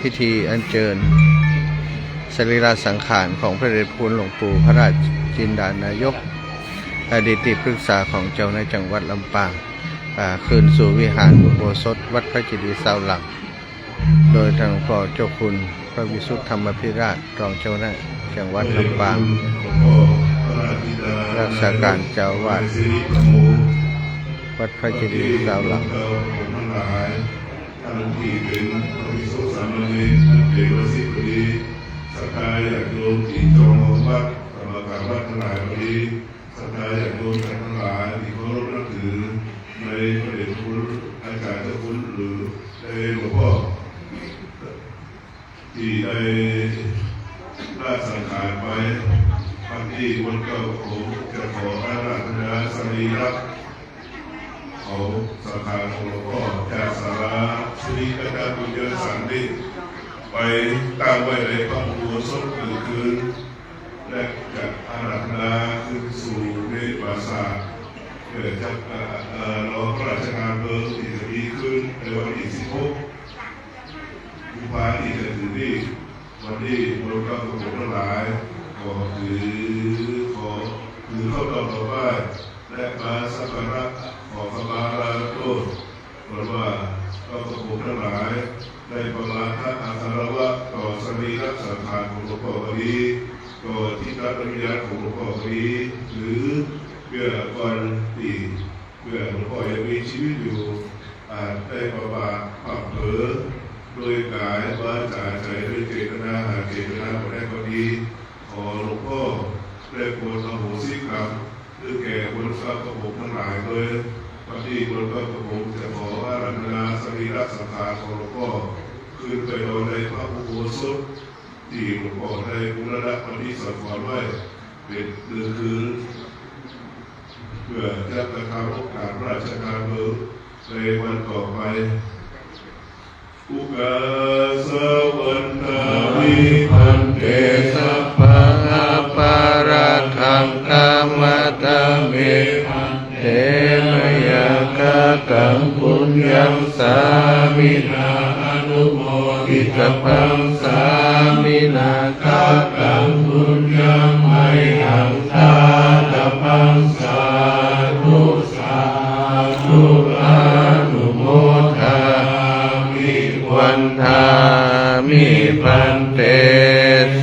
พิธีอัญเชิญสรีระสังขารของพระเดชคุณหลวงปู่พระราชจินดานายกอดีตที่ปรึกษาของเจ้าในจังหวัดลำปางคืนสู่วิหารอุโบสถวัดพระเจดีย์เสาหลักโดยทางพ่อเจ้าคุณพระวิสุทธธรรมภิราชรองเจ้าหน้าจังหวัดลำปางรักษาการเจ้าวาดวัดพระเจดีย์เสาหลักท่านที่เป็นพระภิกษุสามเณรท่านเป็นวัดศิษย์พอดีสักการญาติโยมที่จองวัดกรรมการวัดทั้งหลายพอดีสักการญาติโยมทั้งหลายที่เคารพนับถือในพระเดชคุณอาจารย์เจ้าคุณหรือในหลวงพ่อที่ได้ละสังขารไปบางที่วันเก่าผมจะขออาราธนาสรีระเขาสังขารของหลวงพ่อจากศาลาสรีระการบุญเยอะสันติไปตั้งไว้ในพระอุโบสถคืนและจะอาราธนาขึ้นสู่ในปราสาทเพื่อจะรอพระราชทานเพลิงที่จะมีขึ้นในวันที่16 กุมภาพันธ์ที่จะถึงนี้วันนี้บริการของผมทั้งหลายขอเข้าดอกไม้และมาสักการะขอขมาลาโทษเพราะว่าก็กระผมทั้งหลายได้ประมาทอาคารวะต่อสรีระสังขารของหลวงพ่อพอดีต่อที่ตัดวิญญาณของหลวงพ่อพอดีหรือเพื่อวันที่เพื่อหลวงพ่อยังมีชีวิตอยู่อาจได้ประมาทผักเผลอโดยกายวาจาใจด้วยเจตนาหากเจตนาบ่ได้พอดีขอหลวงพ่อได้โปรดอโหสิกรรมหรือแก่บุญทรัพย์ของผมทั้งหลายเลยวันนี้บุญทรัพย์ของผมจะขออาราธนาสรีระสังขารของหลวงพ่อขึ้นไปโดยในพระอุโบสถที่หลวงพ่อได้บูรณะปฏิสังขรณ์ไว้เป็นคืนเพื่อจะกระทำโอกาสราชการเมืองในวันต่อไปอุกาสวันตาวิพันเตสัพพะปาราคังกามตะเมพันเตมยากะกังปุญญังสามินาอนุโมทิตพังสามินากะกังปุญญังไมหังทาตพังสาธุสาธุอนุโมทาวันทามิพันเต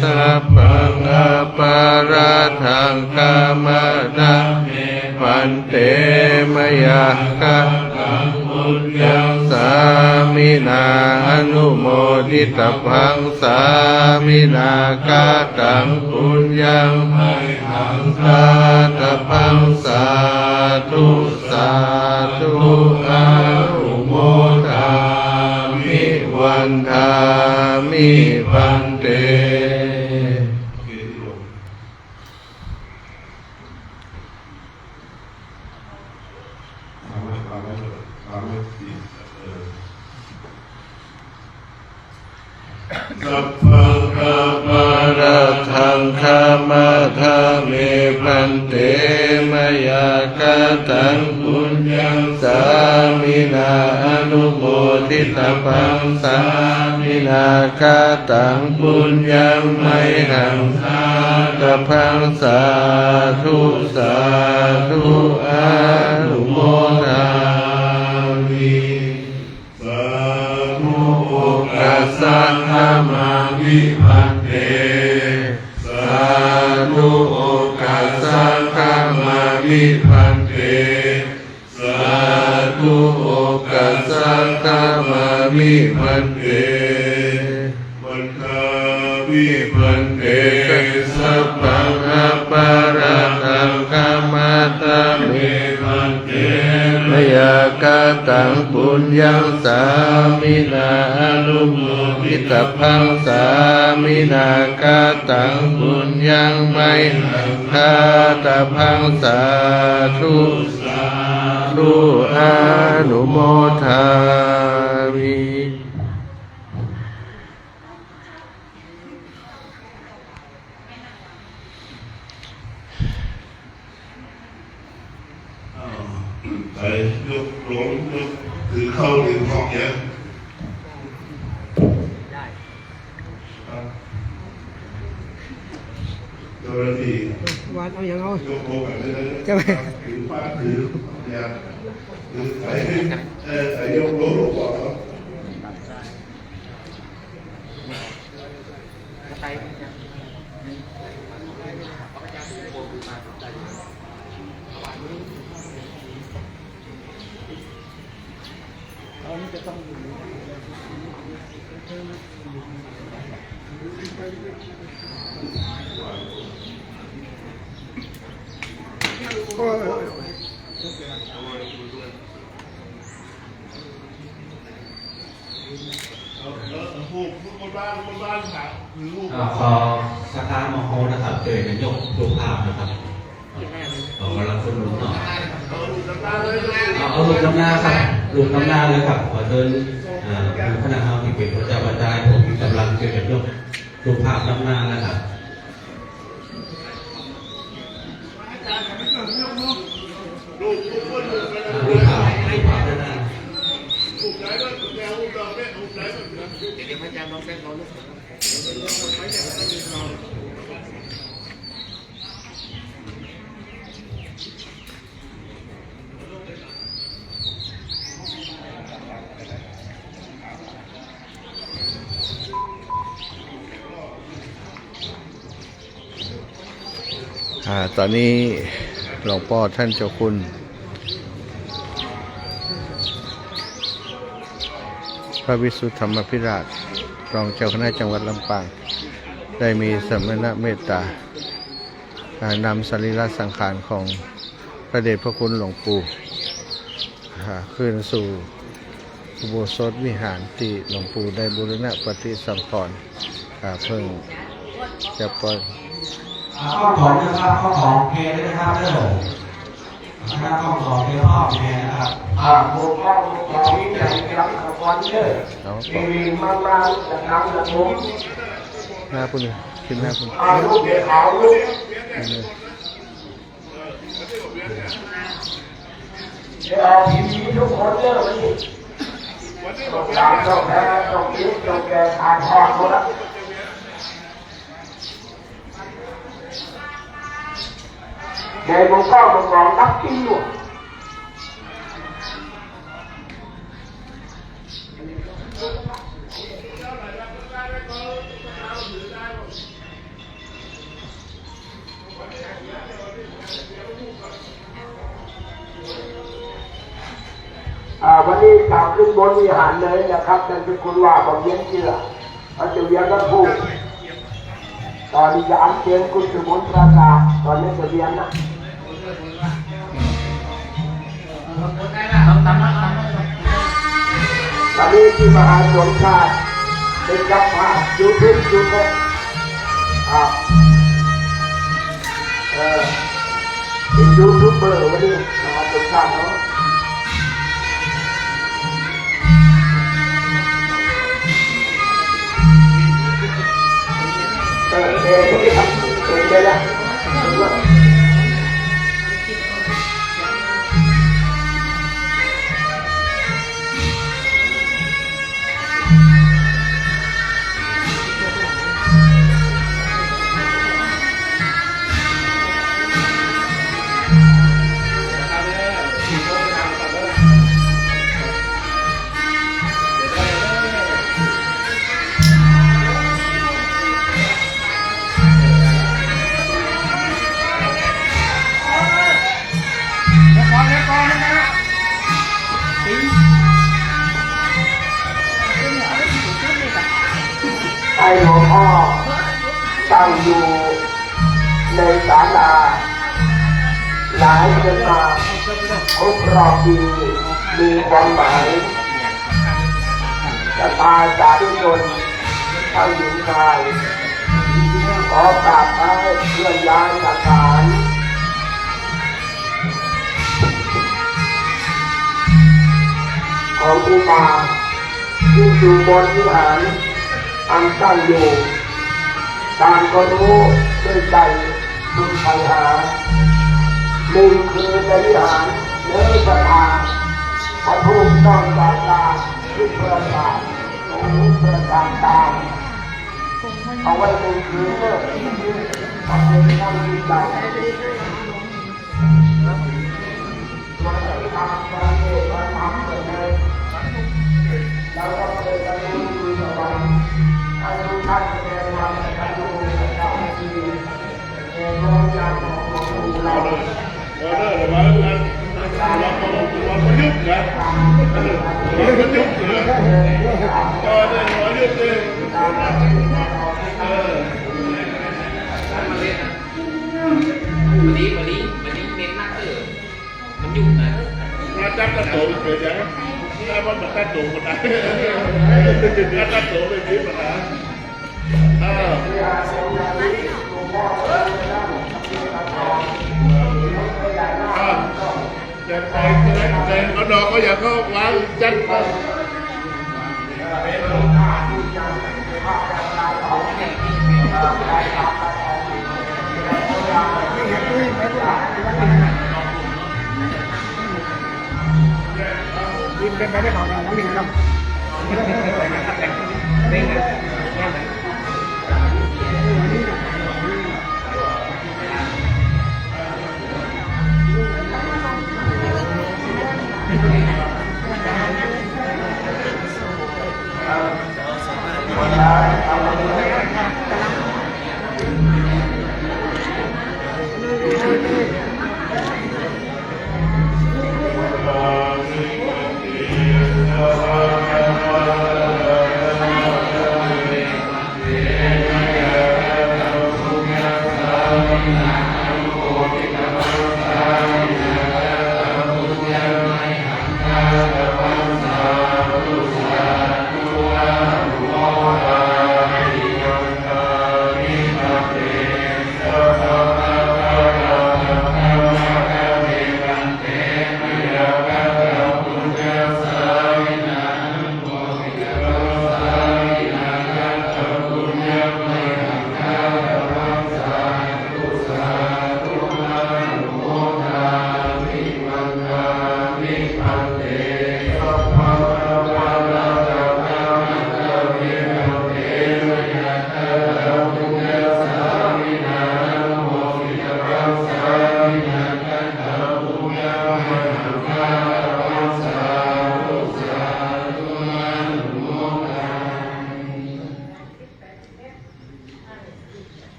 สัพพังอปาราทังกามตะเมพันเตมยากะกังบุญยังสามินาอนุโมทิตพังสามินากะกังบุญยังไมหังสาตพังสาธุสาธุอนุโมทาวันทามิพันเตสัพพังคามาราทังคามาทาเมพันเตมยากะตังปุญญังสามินาอนุโมทิตพังสามินากะตังปุญญังไมหังสาตพังสาธุสาธุอนุโมทามิสาธุโอกาสังฆมาวิพันเตสาธุโอกาสังฆมาวิพันเตสาธุโอกาสังฆมาวิพันเตวันทาวิพันเตสัพพังอปาราทังกามตะเมพันเตม ยกตังปุญญังสามินาอนุโมทิตพังสามินากตังปุญญังไมคาตพังสาธุอนุโมทามิ ไปยกลงยกถือเข้าหรือห้องเนี้ยเจ้าหน้าที่ วันเอาอย่างเอา ยกลงแบบนี้เลย จะไป ถือป้าถือเนี่ยถือใส่ยกลงลงก่อนเนาะ โอ้ย ขอสักการะมโหนะครับเจอกันยกรูปภาพนะครับขอกำลังสนุนหน่อยเอารูปน้ำหน้าครับรูปน้ำหน้าเลยครับขอเชิญคณะเฮาที่เป็นพระเจ้าบรรดาผมกำลังเจอกันยกรูปภาพน้ำหน้าแล้วครับรูปภาพด้านหน้า ตอนนี้หลวงพ่อท่านเจ้าคุณพระวิสุทธธรรมภิราชรองเจ้าคณะจังหวัดลำปางได้มีสมณเมตตานำสรีระสังขารของพระเดชพระคุณหลวงปู่ขึ้นสู่อุโบสถวิหารที่หลวงปู่ได้บูรณะปฏิสังขรณ์เพิ่งจะปล่อย ข้าวของนะครับข้าวของเพลนะครับเด้อนะครับข้าวของเพลพ่อเพลนะครับบุกเข้าของวิจัยรับขบวนเด้อมีมาจะนำจะมุ้ง หน้าคุณขึ้นหน้าคุณ ลูกเด็กเอาลูกเอาทีวีทุกคนเด้อวันนี้ต้องตามต้องแพ้ต้องคิดต้องแก่ทางทอดหมดละเด็กมันก็มันมองนักกินอยู่วันนี้กล่าวขึ้นบนวิหารเลยนะครับนั่นเป็นคุณว่าของเย็นเชื่อเขาจะเวียนกันพูดตอนนี้จะอัญเชิญคุณสมุนปราสาทตอนนี้จะเวียนนะตอนนี้ที่มหาสงฆ์ชาติเป็นจับมายูทูบเป็นยูทูบเบอร์วันนี้มหาสงฆ์ชาติเนาะได้ไอ้หลวงพ่อตั้งอยู่ในศาลาหลัง ายเดือนมาครบรอบปีมีความหมายจะตายสาธุชนชายหญิงชายขอกราบเท้าเคลื่อนย้ายสังขารของอุมาที่อยู่บนวิหารอันตั้งอยู่ตามก็รู้ด้วยใจสุดไทยหาหนึ่งคือในวิหารเนื้อสถานพระภูมิต้องการตาที่ประกาศองค์ประกาศตามเอาไว้หนึ่งคือเมื่อทำเป็นทำดีใจมาทำการเงินมาทำเลยเราก็เลยจะรู้ดีต่อไปให้ทุกท่านแสดงความกตัญญูกตเวทีในโรงงานของหลวงปู่เราเราประยุกต์นะเราประยุกต์เลยก็ได้ประยุกต์เลยวันนี้เน้นมากเลยมันยุ่งนะมาจับกระโดดเกิดยังถ้ามันแบบกระโดดมันได้กระโดดเลยนี่มันนะจะไปแต่เอาดอกก็อย่าเข้าวางจัดไปยิ้มเป็นไปได้ของเราหนึ่งครับเร่งนะ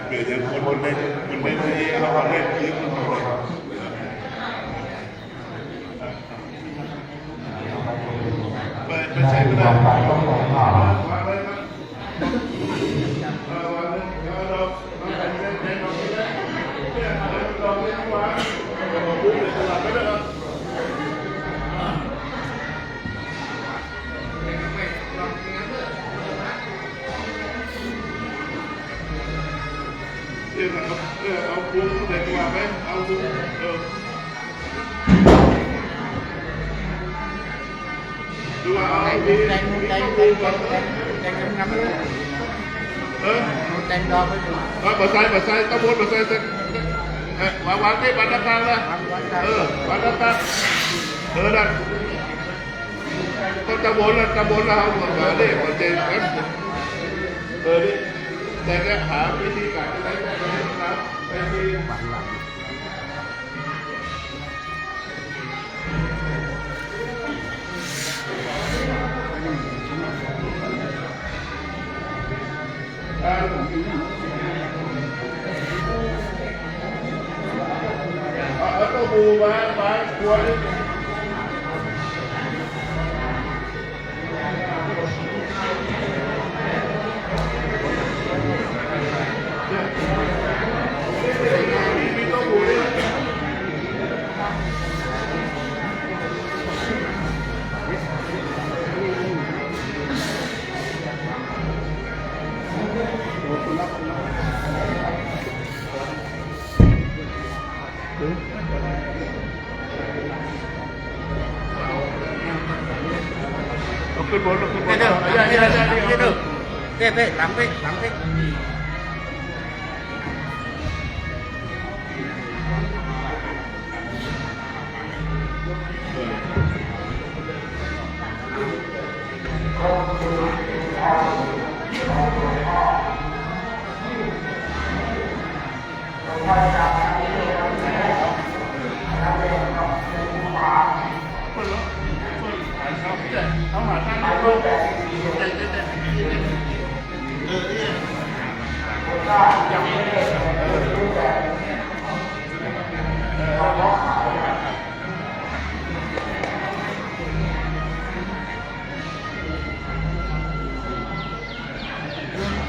เกิดอย่างคนไม่เอาความเล่นยึดมันเลยไม่ใช่ไม่ได้วางเลยครับเอาคุ้มเด็กว่าไหมเอาคุ้มดูว่าเอาดีแดงงามเลยแดงดอกไปดูบะไซตะบนบะไซวางที่บรรดาการนะบรรดาการนั่นก็ตะบนแล้วเอาหมดมาดิมาเจนกันดิแต่ก็หาวิธีการอะไรก็ได้ครับไปที่เอาตัวบูมา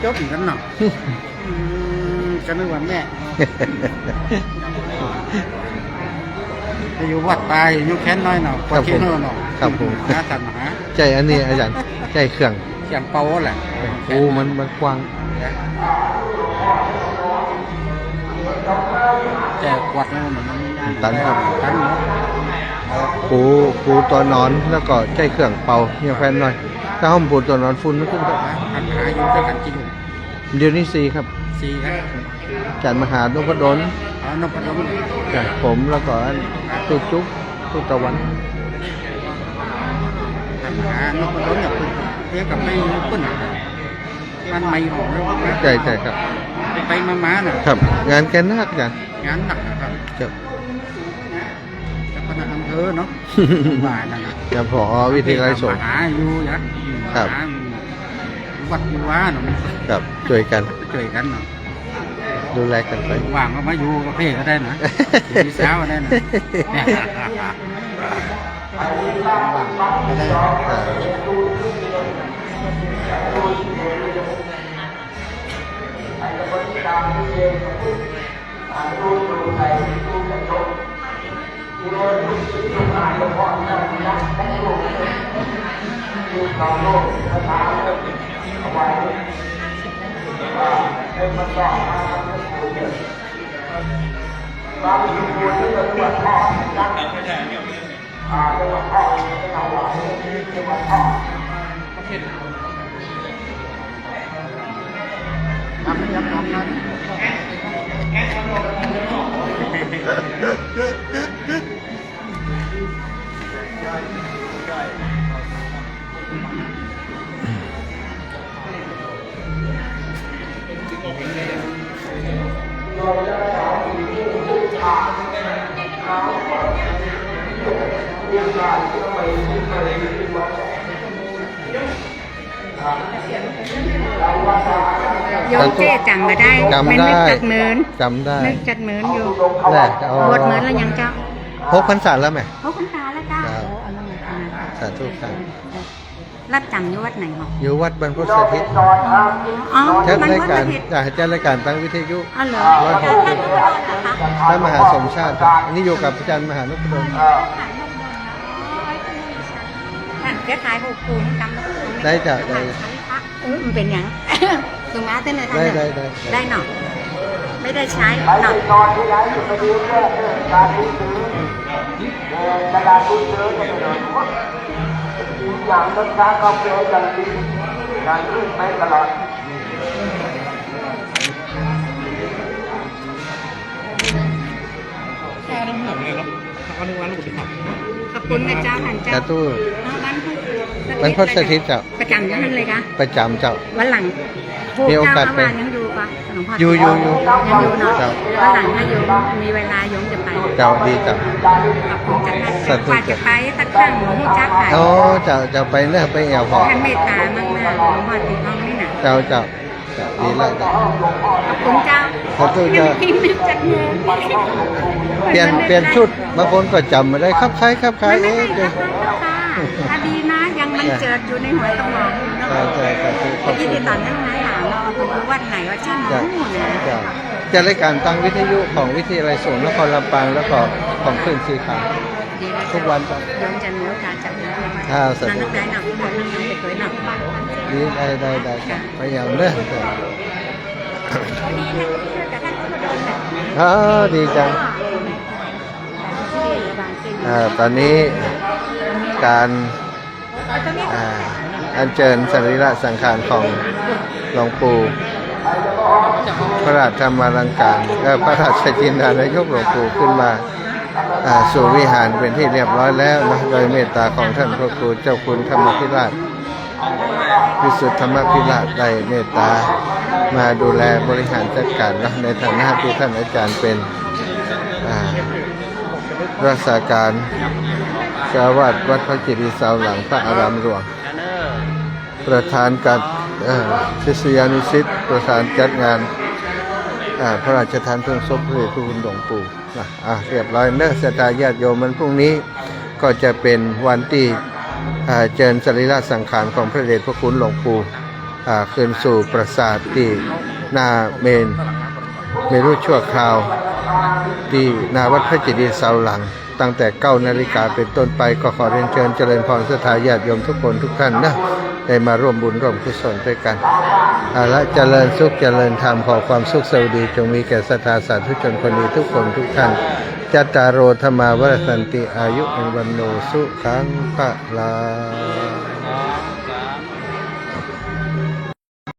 จบอีกแล้วเนาะจะนึกว่าแม่จะอยู่วัดตายอยู่แค่น้อยเนาะ ครับผม เนาะเนาะ ครับผม นะท่านมหา ใจอันนี้อาจารย์ใจเครื่อง เสียงเป่าแหละ โอ้มันกว้าง แจกวัดแล้วมัน ตันครับ ตันเนาะ ปูตัวนอนแล้วก็ใจเครื่องเป่าเฮียแฟนหน่อย ถ้าห้องปูตัวนอนฝุ่นมันขึ้นก็ หันหาอยู่ด้วยกันจริง เดี๋ยวนี้สี่ครับ สี่ครับ จันมหานพดล เอานพดล จากผมแล้วก็ตุกจุ๊บตุกตะวัน หันหานพดลเนี่ยคุณเรียกกับไม่คุณมันไม่หอมเลย ใจครับ ไปมาๆน่ะ ครับ งานแกนนักอาจารย์ งานหนักนะครับ ครับ เจ้าคณะอำเภอเนาะบ้านนั่นน่ะ จะพอวิทยาลัยสงฆ์ หาอยู่ยะ ครับ หาวัดอยู่ว่าเนาะ ครับช่วยกัน ช่วยกันเนาะ ดูแลกันไป ว่างก็มาอยู่กับเพ่ก็ได้นะอยู่ที่เช้าก็ได้นะเนี่ยว่างก็ได้ ทำไม่ยับยั้งนะโยมเจ๊จำมาได้ จำ มัน ได้ นึกจัดเหมือน จำได้ นึกจัดเหมือนอยู่ แรกเอา บทเหมือนแล้วยังเจ้า 6,000 แล้วไหม เขาคุณตาแล้วเจ้า ครับ โอ้อันนั้นอันนั้น สาธุครับ รับจำอยู่วัดไหนหรอ อยู่วัดบรรพตสถิต อ๋อ จัด มัน ราย วัด การ ประเทศ อยากให้จัดรายการตั้งวิทยุ อ๋อเหรอ วัด อาจารย์ท่านรู้ว่าเหรอคะ พระมหาสมชาติอันนี้อยู่กับอาจารย์มหานพดล ขายนมบนท่านแกขายหกปูนจำแล้ว ได้จ้ะได้ มันเป็นอย่างตรงมาเต้นเลยท่าน ได้ ได้หน่อไม่ได้ใช้ ไป หน่อ นอนที่ไหนอยู่ไปดูแค่การซื้อกระดาษซื้อจะไปนอนวัดอย่างรักษากาแฟอย่างดีการขึ้นไปตลอด ขอบคุณนะเจ้าหันเจ้า สาธุ บ้านพุทธ บรรพตสถิตเจ้า ประจำอยู่นั่นเลยคะ ประจำเจ้า วันหลัง มีโอกาสไป เจ้ยังดูปะหลวงพ่อ อยู่ ยังอยู่เนาะ เจ้า วันหลังถ้าโยมมีเวลาโยมจะไป เจ้าดีเจ้า ขอบคุณจัง สาธุ กว่าจะไปสักครั้งหลวงพ่อจักไป โอ้เจ้าไปเนื้อไปแอวพอ ท่านเมตตามากๆหลวงพ่อติดห้องนี่นะ เจ้า ดีแล้วจ้ะ ขอบคุณเจ้า ขอบคุณเจ้า พิมพ์จากเงิน เปลี่ยนชุดบางคนก็จำไม่ได้ครับใครครับใคร ไม่ เอ๊ะ ไม่ เดี๋ยว ค่ะดีนะยังมันเจิดอยู่ในหัวสมองเนาะ ใช่ขอบคุณ ที่ติดต่อนั่งไหนหาเราคุณวัดไหนว่าชื่อหนูนะ จะรายการตั้งวิทยุของวิทยาลัยสงฆ์นครลำปางแล้วก็ของคลื่นสีขาว ทุกวันจ้ะ ยอมจะเนื้อการจัดงาน สวัสดี นั่งไหนหนักทุกคนนั่งไปเคยหนักบ้าน ดีได้พยายามเด้อ ดีนะแต่ท่านก็โดนแบบ ดีจังตอนนี้การอัญเชิญสรีระสังขารของหลวงปู่พระราชธรรมรังการพระราชจินดานายกหลวงปู่ขึ้นมาสู่วิหารเป็นที่เรียบร้อยแล้วนะโดยเมตตาของท่านพระครูเจ้าคุณธรรมพิราชวิสุทธธรรมพิราชได้เมตตามาดูแลบริหารจัดการนะในฐานะที่ท่านอาจารย์เป็นรักษาการเจ้าวาดวัดพระจิตรีเสาหลังพระอารามหลวงประธานการศิษยานุศิษย์ประธานจัดงานพระราชทานเพลิงศพพระเดชพระคุณหลวงปู่เรียบร้อยเนื้อสตาญาติโยมมันพรุ่งนี้ก็จะเป็นวันที่เจิญสรีระสังขารของพระเดชพระคุณหลวงปู่คืนสู่ปราสาทที่หน้าเมรุชั่วคราวที่หน้าวัดพระเจดีย์เสาหลังตั้งแต่9 นาฬิกาเป็นต้นไปก็ขอเรียนเชิญเจริญพรศรัทธาญาติโยมทุกคนทุกท่านนะได้มาร่วมบุญร่วมกุศลด้วยกันและเจริญสุขเจริญธรรมขอความสุขสวัสดีจงมีแก่ศรัทธาสาธุชนคนดีทุกคนทุกท่านจัตตารโอธรรมาวรสันติอายุอันวันโนสุขังพระลา